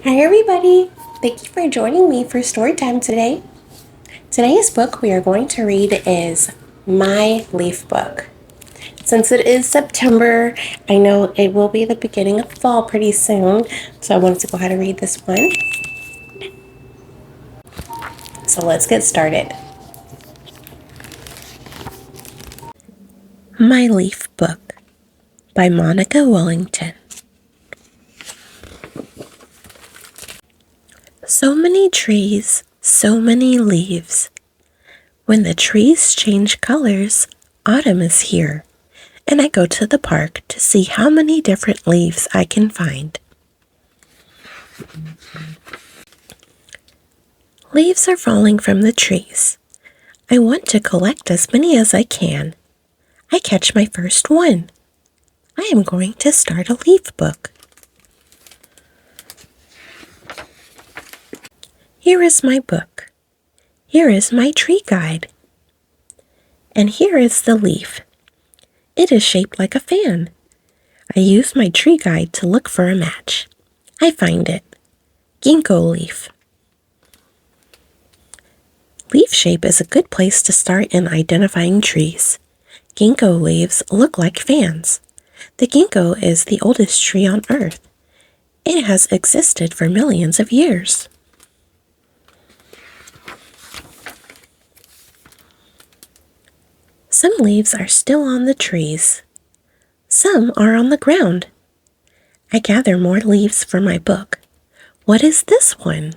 Hi everybody! Thank you for joining me for story time today. Today's book we are going to read is My Leaf Book. Since it is September, I know it will be the beginning of fall pretty soon, so I wanted to go ahead and read this one. So let's get started. My Leaf Book by Monica Wellington. So many trees, so many leaves. When the trees change colors, autumn is here, and I go to the park to see how many different leaves I can find. Leaves are falling from the trees. I want to collect as many as I can. I catch my first one. I am going to start a leaf book. Here is my book. Here is my tree guide. And here is the leaf. It is shaped like a fan. I use my tree guide to look for a match. I find it. Ginkgo leaf. Leaf shape is a good place to start in identifying trees. Ginkgo leaves look like fans. The ginkgo is the oldest tree on Earth. It has existed for millions of years. Some leaves are still on the trees. Some are on the ground. I gather more leaves for my book. What is this one?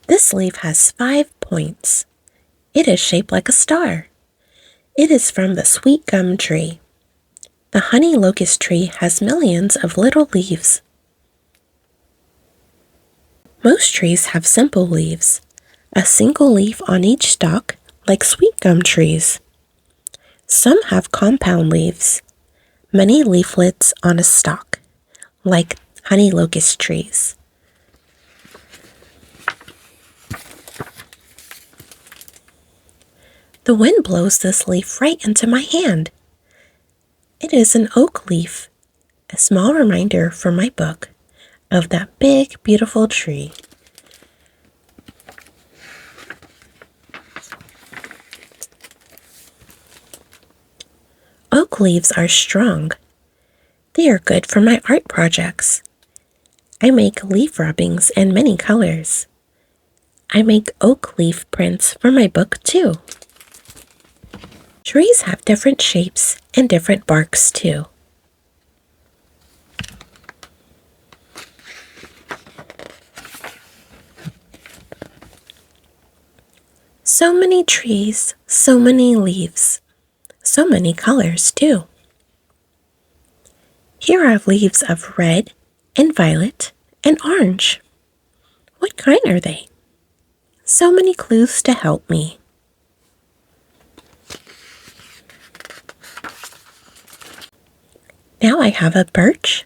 This leaf has 5 points. It is shaped like a star. It is from the sweet gum tree. The honey locust tree has millions of little leaves. Most trees have simple leaves, a single leaf on each stalk, like sweet gum trees. Some have compound leaves, many leaflets on a stalk, like honey locust trees. The wind blows this leaf right into my hand. It is an oak leaf, a small reminder for my book of that big, beautiful tree. Oak leaves are strong. They are good for my art projects. I make leaf rubbings in many colors. I make oak leaf prints for my book too. Trees have different shapes and different barks too. So many trees, so many leaves, so many colors too. Here are leaves of red and violet and orange. What kind are they? So many clues to help me. Now I have a birch,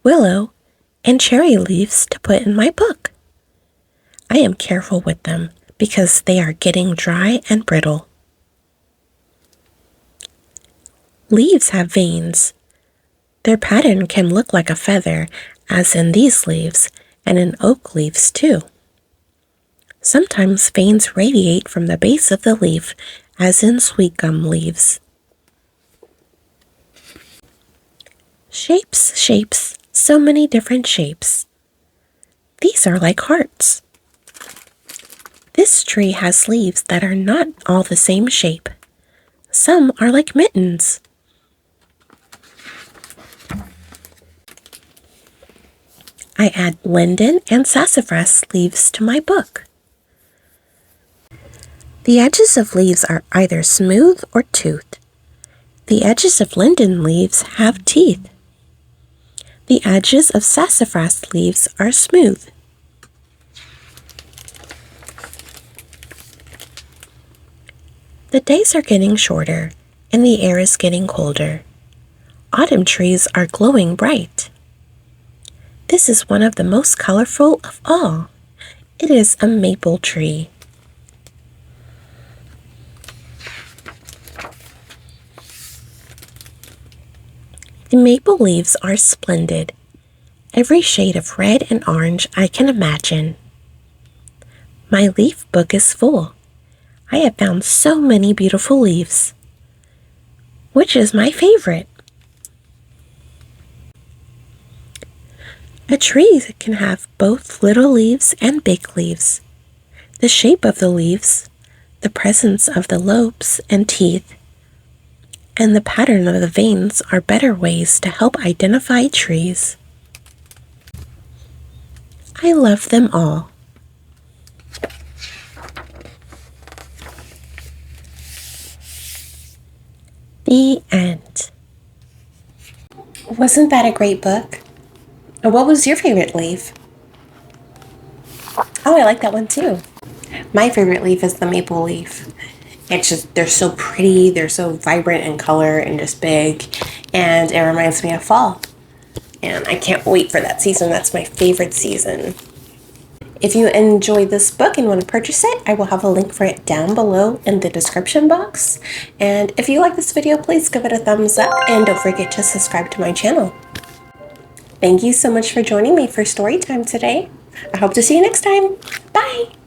willow, and cherry leaves to put in my book. I am careful with them because they are getting dry and brittle. Leaves have veins. Their pattern can look like a feather, as in these leaves, and in oak leaves too. Sometimes veins radiate from the base of the leaf, as in sweet gum leaves. Shapes, shapes, so many different shapes. These are like hearts. This tree has leaves that are not all the same shape. Some are like mittens. I add linden and sassafras leaves to my book. The edges of leaves are either smooth or toothed. The edges of linden leaves have teeth. The edges of sassafras leaves are smooth. The days are getting shorter, and the air is getting colder. Autumn trees are glowing bright. This is one of the most colorful of all. It is a maple tree. The maple leaves are splendid. Every shade of red and orange I can imagine. My leaf book is full. I have found so many beautiful leaves. Which is my favorite? A tree can have both little leaves and big leaves. The shape of the leaves, the presence of the lobes and teeth, and the pattern of the veins are better ways to help identify trees. I love them all. The end. Wasn't that a great book? What was your favorite leaf? Oh, I like that one too. My favorite leaf is the maple leaf. It's just, they're so pretty, they're so vibrant in color and just big, and it reminds me of fall. And I can't wait for that season. That's my favorite season. If you enjoyed this book and want to purchase it, I will have a link for it down below in the description box. And if you like this video, please give it a thumbs up and don't forget to subscribe to my channel. Thank you so much for joining me for story time today. I hope to see you next time. Bye!